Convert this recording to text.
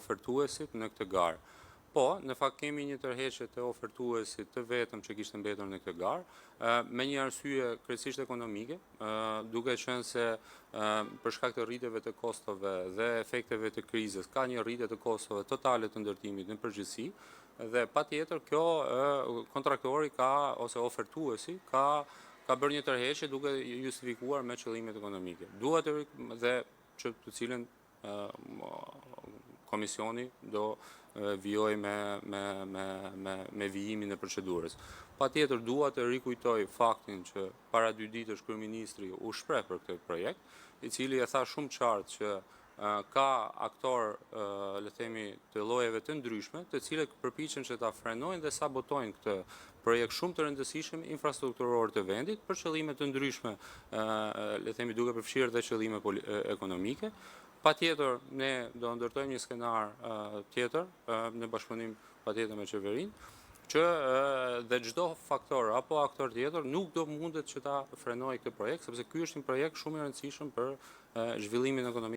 ofertuesit në këtë garë. Po, në fakt kemi një tërheqje të ofertuesit të vetëm që kishte mbetur në këtë garë, me një arsye krejtësisht ekonomike, duke qenë se për shkak të rritjeve të kostove dhe efekteve të krizës ka një rritje të kostove totale të ndërtimit në përgjithësi, dhe patjetër kjo kontraktori ose ofertuesi ka bërë një tërheqje duke justifikuar me qëllimet ekonomike. Duhet dhe që të cilën komisioni do vijoj me vijimin e procedurës. Patjetër dua të rikujtoj faktin që para 2 ditësh kryeministri u shpreh për këtë projekt, i cili e tha shumë qartë që ka aktor, le themi, të llojeve të ndryshme, të cilët përpiqen që ta frenojnë dhe sabotojnë këtë projekt shumë të rëndësishëm infrastrukturor të vendit për qëllime të ndryshme, le themi, duke përfshirë dhe qëllime ekonomike. Patjetër ne do ndërtojmë një skenar tjetër në bashkëpunim patjetër me qeverinë, që dhe çdo faktor apo aktor tjetër nuk do mundet që ta frenojë këtë projekt, sepse ky është një projekt shumë i rëndësishëm për zhvillimin ekonomik.